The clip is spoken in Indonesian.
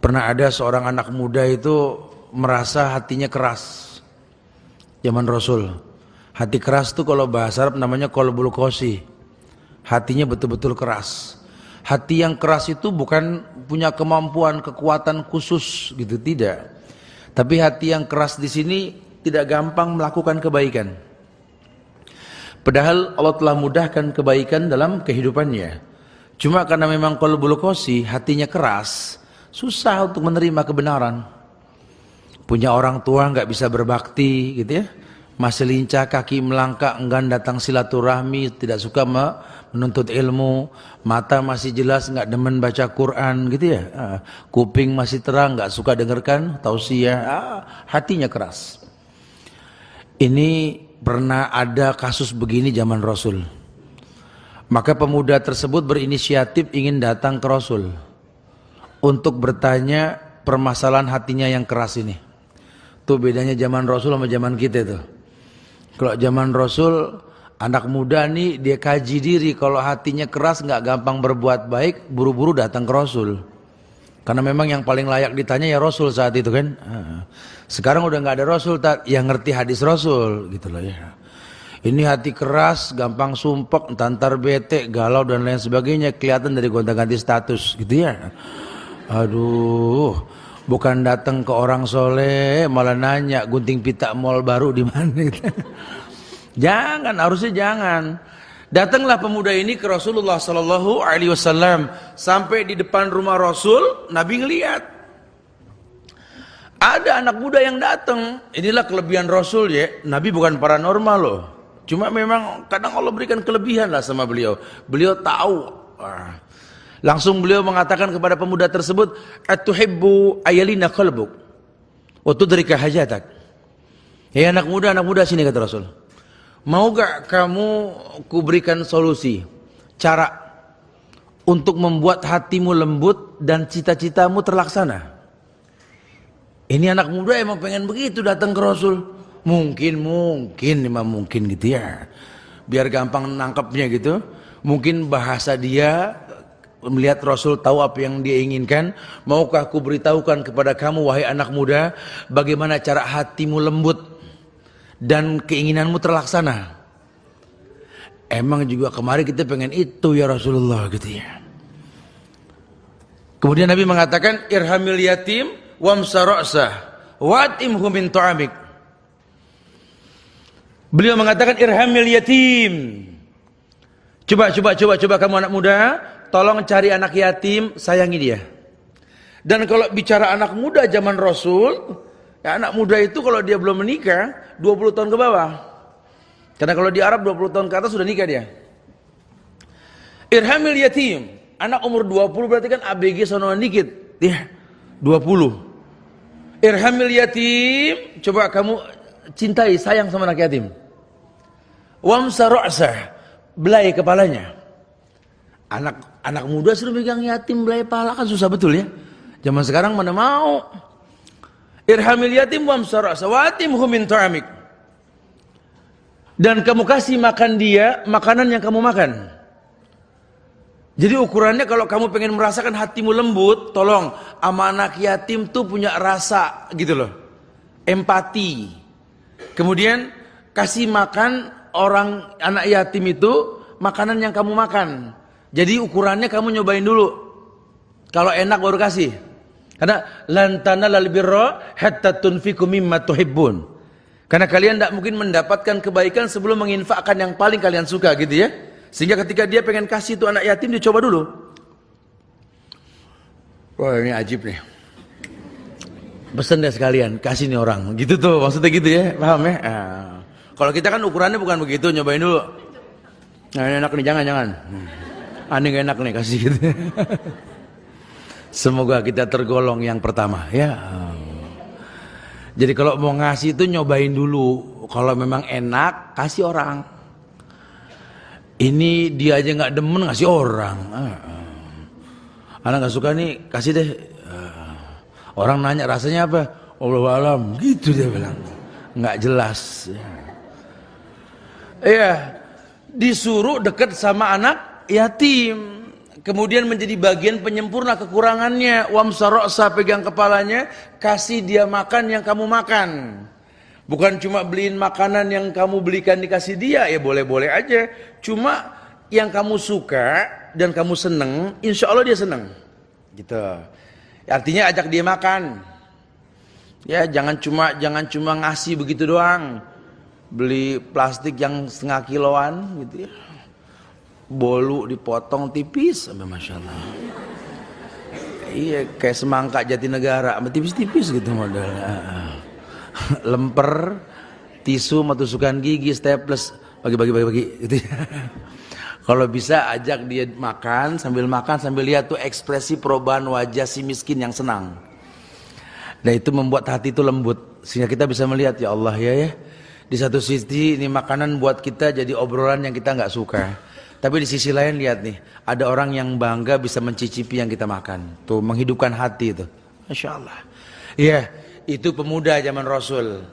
Pernah ada seorang anak muda itu merasa hatinya keras. Zaman Rasul. Hati keras itu kalau bahasa Arab namanya qalbul qasi. Hatinya betul-betul keras. Hati yang keras itu bukan punya kemampuan, kekuatan khusus gitu, tidak. Tapi hati yang keras di sini tidak gampang melakukan kebaikan. Padahal Allah telah mudahkan kebaikan dalam kehidupannya. Cuma karena memang qalbul qasi, hatinya keras, susah untuk menerima kebenaran. Punya orang tua nggak bisa berbakti gitu ya, masih lincah kaki melangkah, enggan datang silaturahmi, tidak suka menuntut ilmu, mata masih jelas nggak demen baca Quran gitu ya, kuping masih terang nggak suka dengarkan tausiah, hatinya keras. Ini pernah ada kasus begini zaman Rasul. Maka pemuda tersebut berinisiatif ingin datang ke Rasul untuk bertanya permasalahan hatinya yang keras ini. Tuh bedanya zaman Rasul sama zaman kita tuh. Kalau zaman Rasul, anak muda nih dia kaji diri, kalau hatinya keras nggak gampang berbuat baik, buru-buru datang ke Rasul. Karena memang yang paling layak ditanya ya Rasul saat itu kan. Sekarang udah nggak ada Rasul yang ngerti hadis Rasul gitu loh ya. Ini hati keras, gampang sumpek, entar bete, galau dan lain sebagainya, kelihatan dari gonta-ganti status gitu ya. Aduh, bukan datang ke orang soleh malah nanya gunting pita mall baru di mana gitu. Jangan, harusnya jangan. Datanglah pemuda ini ke Rasulullah sallallahu alaihi wasallam, sampai di depan rumah Rasul, Nabi ngelihat ada anak muda yang datang. Inilah kelebihan Rasul ya. Nabi bukan paranormal loh. Cuma memang kadang Allah berikan kelebihan lah sama beliau. Beliau tahu. Langsung beliau mengatakan kepada pemuda tersebut, "Atuhibbu ayalina qalbuk wa tudrika hajatak." Ya anak muda sini kata Rasul. Mau gak kamu kuberikan solusi, cara untuk membuat hatimu lembut dan cita-citamu terlaksana? Ini anak muda emang pengen begitu datang ke Rasul. Mungkin gitu ya. Biar gampang nangkepnya gitu. Mungkin bahasa dia melihat Rasul tahu apa yang dia inginkan. Maukah aku beritahukan kepada kamu wahai anak muda, bagaimana cara hatimu lembut dan keinginanmu terlaksana? Emang juga kemarin kita pengen itu ya Rasulullah gitu ya. Kemudian Nabi mengatakan, irhamil yatim wamsa ra'sah wa'timhu min ta'amik. Beliau mengatakan irhamil yatim. Coba kamu anak muda, tolong cari anak yatim, sayangi dia. Dan kalau bicara anak muda zaman Rasul, ya anak muda itu kalau dia belum menikah 20 tahun ke bawah. Karena kalau di Arab 20 tahun ke atas sudah nikah dia. Irhamil yatim, anak umur 20 berarti kan ABG sonoan dikit. Ya, 20. Irhamil yatim, coba kamu cintai, sayang sama anak yatim. Wamsa ra'sah, belai kepalanya. Anak muda suruh pegang yatim belai kepala kan susah betul ya. Zaman sekarang mana mau. Irhamil yatim wamsa ra'sah wa'timhu min ta'amik. Dan kamu kasih makan dia makanan yang kamu makan. Jadi ukurannya kalau kamu pengen merasakan hatimu lembut, tolong sama anak yatim tuh punya rasa gitu loh, empati. Kemudian kasih makan orang anak yatim itu makanan yang kamu makan. Jadi ukurannya kamu nyobain dulu. Kalau enak baru kasih. Karena lan tanalal birra hatta tunfiqu mimma tuhibbun. Karena kalian tidak mungkin mendapatkan kebaikan sebelum menginfakkan yang paling kalian suka gitu ya. Sehingga ketika dia pengen kasih itu anak yatim, dia coba dulu. Wah ini ajib nih. Pesen deh sekalian, kasih nih orang. Gitu tuh maksudnya gitu ya, paham ya? Kalau kita kan ukurannya bukan begitu, nyobain dulu. Nah ini enak nih, jangan. Aneh gak enak nih, kasih gitu. Semoga kita tergolong yang pertama ya. Jadi kalau mau ngasih itu nyobain dulu. Kalau memang enak, kasih orang. Ini dia aja nggak demen ngasih orang. Anak nggak suka nih, kasih deh. Orang nanya rasanya apa? Wallahu alam, gitu dia bilang. Nggak jelas. Iya, disuruh dekat sama anak yatim. kemudian menjadi bagian penyempurna kekurangannya. Wamsaroksa, pegang kepalanya, kasih dia makan yang kamu makan. Bukan cuma beliin makanan yang kamu belikan dikasih dia, ya boleh-boleh aja. Cuma yang kamu suka dan kamu seneng, insya Allah dia seneng. Gitu. Artinya ajak dia makan. Ya jangan cuma ngasih begitu doang. Beli plastik yang setengah kiloan gitu ya. Bolu dipotong tipis, masya Allah. Iya kayak semangka Jatinegara, tipis-tipis gitu modelnya. Lemper, tisu, sama tusukan gigi, staples, bagi gitu ya. Kalau bisa ajak dia makan sambil lihat tuh ekspresi perubahan wajah si miskin yang senang. Nah itu membuat hati itu lembut sehingga kita bisa melihat ya Allah ya. Di satu sisi ini makanan buat kita jadi obrolan yang kita nggak suka. Tapi di sisi lain lihat nih, ada orang yang bangga bisa mencicipi yang kita makan. Tuh menghidupkan hati itu. Masya Allah. Iya, itu pemuda zaman Rasul.